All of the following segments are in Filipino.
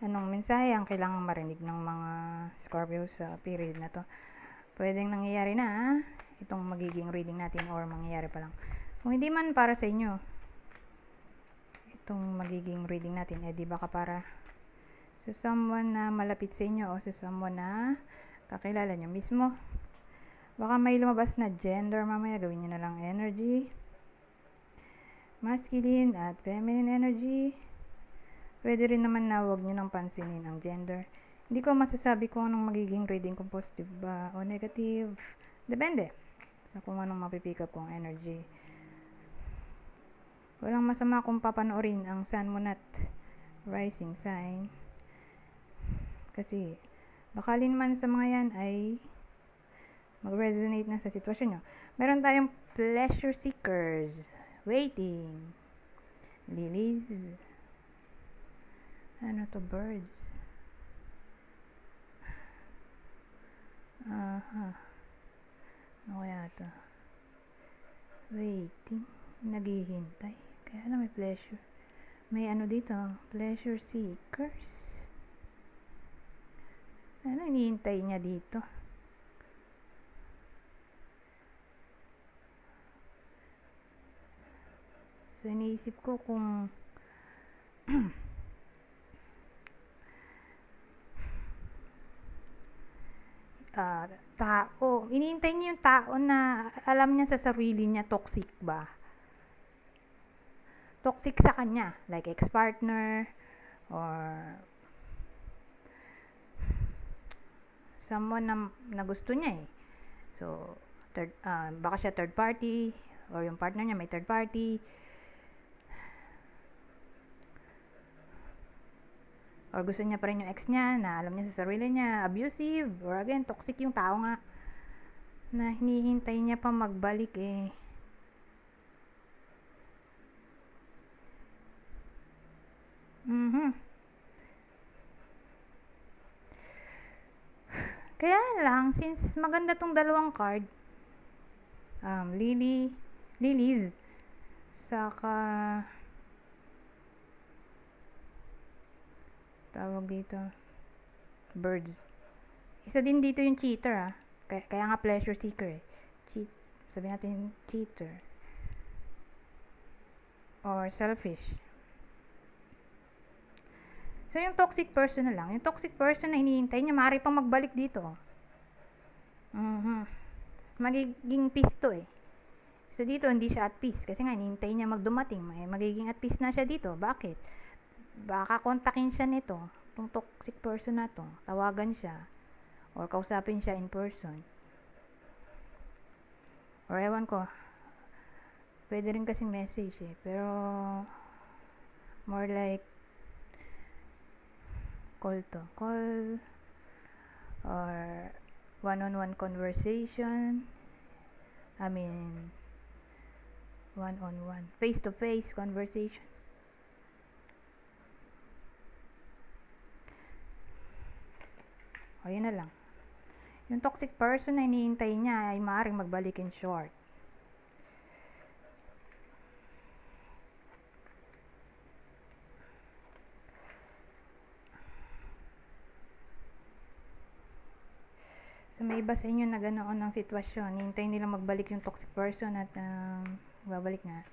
Anong mensahe ang kailangang marinig ng mga Scorpio sa period na to? Pwedeng nangyayari na itong magiging reading natin or mangyayari pa lang. Kung hindi man para sa inyo, itong magiging reading natin, di baka para sa someone na malapit sa inyo o sa someone na kakilala nyo mismo. Baka may lumabas na gender mamaya, gawin nyo na lang energy. Masculine at feminine energy. Pwede rin naman na huwag nyo nang pansinin ang gender. Hindi ko masasabi kung anong magiging reading, kung positive ba o negative. Depende sa kung anong mapipick up kong energy. Walang masama kung papanoorin ang Sun, Moon at Rising sign. Kasi bakalin man sa mga yan ay mag-resonate na sa sitwasyon nyo. Meron tayong pleasure seekers, waiting, lilies, ano to, birds. Ano kaya to? Waiting, naghihintay. Kaya na may pleasure. May ano dito, pleasure seekers. Ano hinihintay niya dito? So iniisip ko kung tao, hinihintay niya yung tao na alam niya sa sarili niya toxic ba? Toxic sa kanya, like ex-partner or someone na gusto niya eh. So, baka siya third party or yung partner niya may third party. Or gusto niya pa rin yung ex niya na alam niya sa sarili niya, abusive, or again, toxic yung tao nga na hinihintay niya pa magbalik eh. Kaya lang, since maganda tong dalawang card, lilies, saka tawag dito, birds. Isa din dito yung cheater kaya nga pleasure seeker eh. Sabihin natin cheater or selfish. So yung toxic person na lang, yung toxic person na hinihintay niya, maaari pang magbalik dito. Magiging peace to eh. So dito hindi siya at peace kasi nga hinihintay niya magdumating, magiging at peace na siya dito. Bakit? Baka kontakin siya nito, itong toxic person na to, tawagan siya or kausapin siya in person, or ewan ko, pwede rin kasing message eh, pero more like call or one-on-one conversation, one-on-one, face-to-face conversation. O yun na lang. Yung toxic person na hinihintay niya ay maaaring magbalik in short. So may iba sa inyo na ganoon ang sitwasyon. Hinihintay nilang magbalik yung toxic person at babalik nga.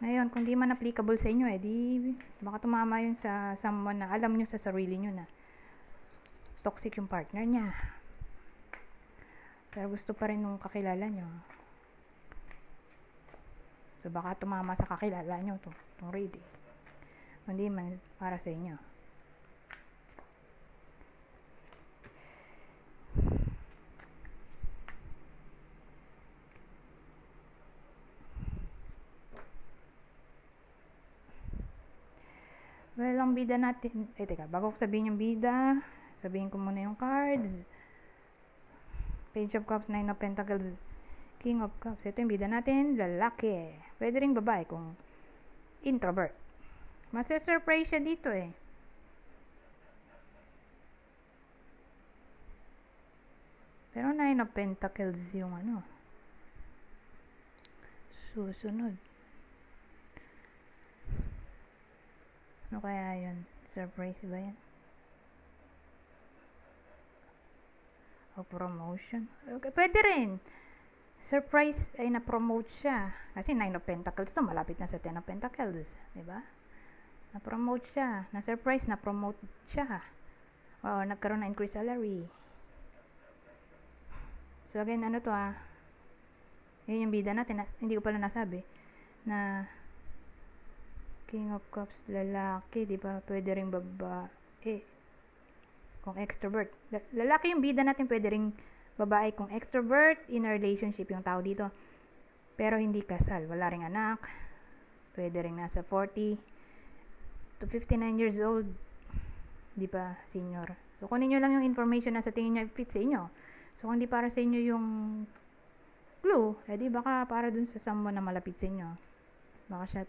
Ngayon, kung di man applicable sa inyo di baka tumama yun sa someone na alam nyo sa sarili nyo na toxic yung partner niya. Pero gusto pa rin nung kakilala nyo. So baka tumama sa kakilala nyo itong reading. Hindi man para sa inyo. Well, ang bida natin, teka, bago ko sabihin yung bida, sabihin ko muna yung cards. Page of Cups, Nine of Pentacles, King of Cups. Ito yung bida natin, lalaki. Pwede ring babae kung introvert. Masa-surprise siya dito eh. Pero Nine of Pentacles yung susunod. Ano kaya yun? Surprise ba yan? O promotion? Okay, pwede rin. Surprise ay na-promote siya. Kasi 9 of Pentacles to, malapit na sa 10 of Pentacles. Diba? Na-promote siya. Na-surprise, na-promote siya. O, nagkaroon na increased salary. So, again, ano to yun yung bida natin. Hindi ko pala nasabi. Na King of Cups, lalaki, di ba? Pwede ring babae. Kung extrovert. Lalaki yung bida natin, pwede ring babae kung extrovert, in a relationship yung tao dito. Pero hindi kasal. Wala ring anak. Pwede ring nasa 40 to 59 years old. Di ba, senior? So, kunin nyo lang yung information na sa tingin nyo fit sa inyo. So, kung di para sa inyo yung clue, di baka para dun sa someone na malapit sa inyo. Baka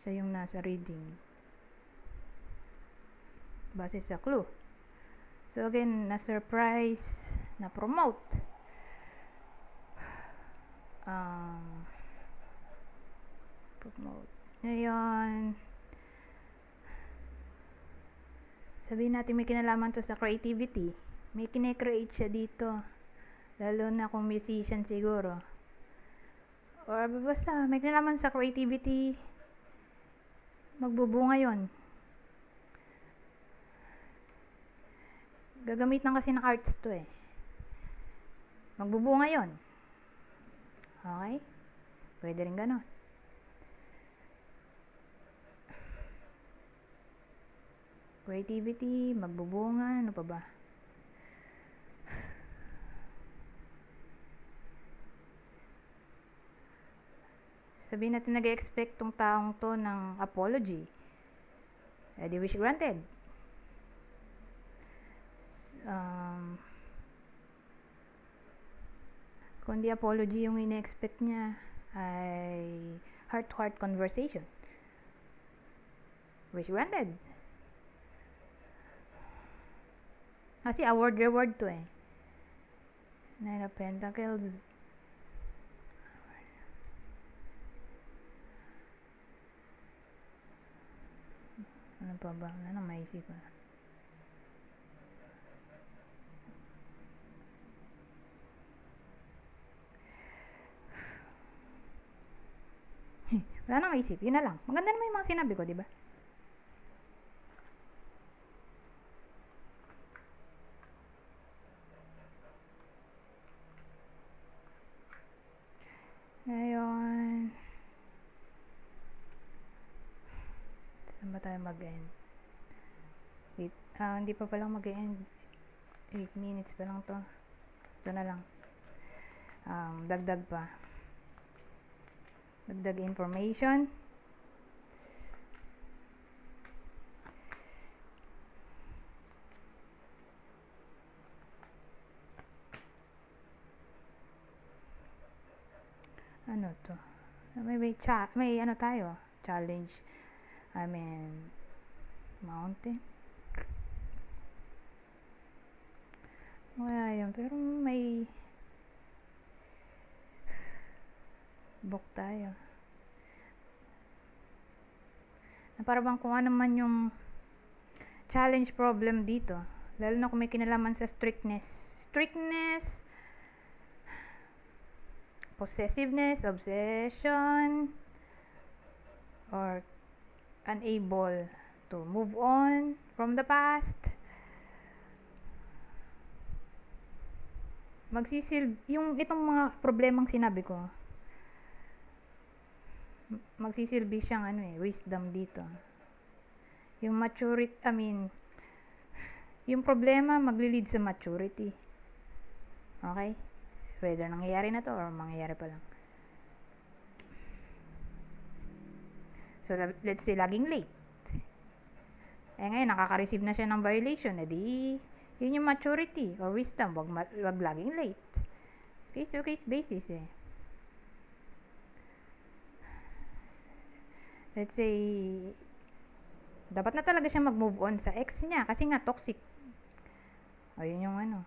siya yung nasa reading. Base sa clue. So, again, na-surprise, na-promote. Promote. Ngayon, sabihin natin may kinalaman to sa creativity. May kine-create siya dito. Lalo na kung musician siguro. Or basta may kinalaman sa creativity. Magbubunga yon. Gagamit lang kasi ng arts to Magbubunga yon. Okay? Pwede rin ganon. Creativity, magbubunga, ano pa ba? Sabihin natin nag-expect tong taong to ng apology. Di wish granted. Kung di apology yung ine-expect niya, ay heart-to-heart conversation. Wish granted. Kasi award-reward to 9 of Pentacles. Ano pa ba? Wala nang maisip Wala nang maisip. Yun na lang. Maganda naman yung mga sinabi ko, di ba? Ngayon, saan ba tayo mag-end? Hindi pa palang mag-end. 8 minutes pa lang to. Ito na lang. Dagdag pa. Dagdag information. Ano to? May ano tayo? Challenge. Mountain. Wala yun. Pero may book tayo. Na para bang kung ano man yung challenge problem dito. Lalo na kung may kinalaman sa strictness. Strictness, possessiveness, obsession, or unable to move on from the past. Yung itong mga problemang sinabi ko, magsisilbi siyang wisdom dito. Yung maturity, yung problema magli-lead sa maturity. Okay? Whether nangyayari na to or mangyayari pa lang. So, let's say laging late. Ngayon, nakaka-receive na siya ng violation. Yun yung maturity or wisdom. Wag laging late. Case-to-case basis Let's say, dapat na talaga siya mag-move on sa ex niya kasi nga toxic. Yun yung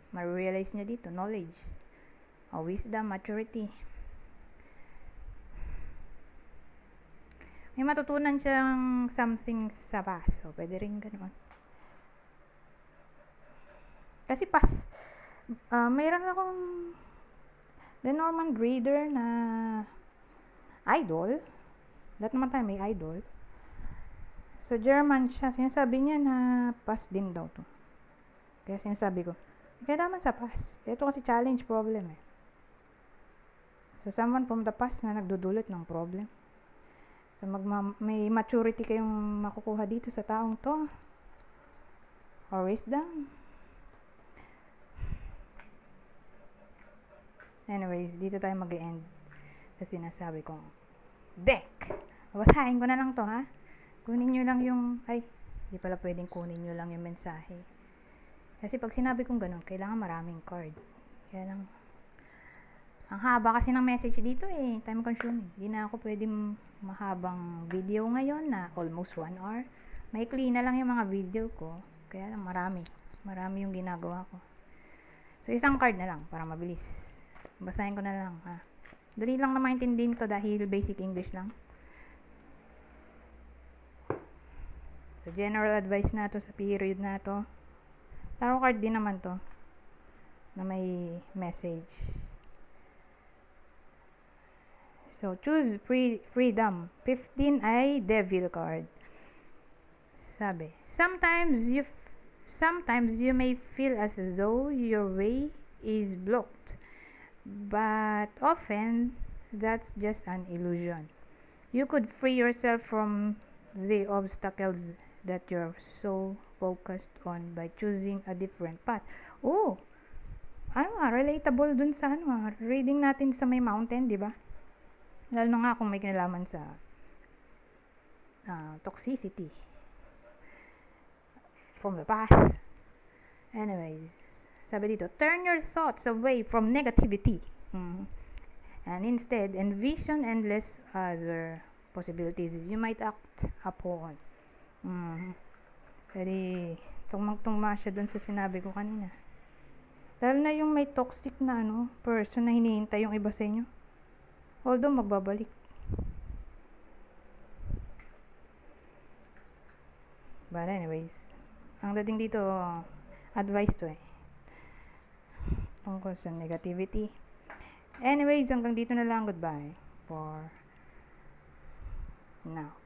ma-realize niya dito, knowledge. Wisdom, maturity. may matutunan siyang something sa past. So, pwede rin ganun. Kasi mayroon akong Lenormand reader na idol. Lahat naman tayo may idol. So, German siya. Sinasabi niya na past din daw to. Kaya sinasabi ko, kailangan sa past. Ito kasi challenge problem eh. So, someone from the past na nagdudulot ng problem. So, may maturity kayong makukuha dito sa taong to. Or wisdom. Anyways, dito tayo mag-end sa sinasabi kong deck. Babasahin ko na lang to, ha? Kunin nyo lang yung, di pala pwedeng kunin nyo lang yung mensahe. Kasi pag sinabi kong ganun, kailangan maraming card. Kaya lang, ang haba kasi ng message dito eh, time consuming. Hindi na ako pwedeng mahabang video ngayon na almost 1 hour. Maikli na lang yung mga video ko. Kaya lang marami yung ginagawa ko. So, isang card na lang para mabilis. Basahin ko na lang, ha. Dali lang na maintindihin to dahil basic English lang. So, general advice na to sa period na to. Tarot card din naman to na may message. So, choose freedom. 15 ay devil card. Sabi, sometimes you may feel as though your way is blocked. But often, that's just an illusion. You could free yourself from the obstacles that you're so focused on by choosing a different path. Oh, relatable dun sa reading natin sa may mountain, di ba? Lalo na nga kung may kinalaman sa toxicity from the past. Anyways, sabi dito, turn your thoughts away from negativity. And instead, envision endless other possibilities you might act upon. Pwede tungma siya dun sa sinabi ko kanina. Lalo na yung may toxic na person na hinihintay yung iba sa inyo. Although magbabalik. But anyways, ang dating dito, advice to tungkol sa negativity. Anyways, hanggang dito na lang. Goodbye for now.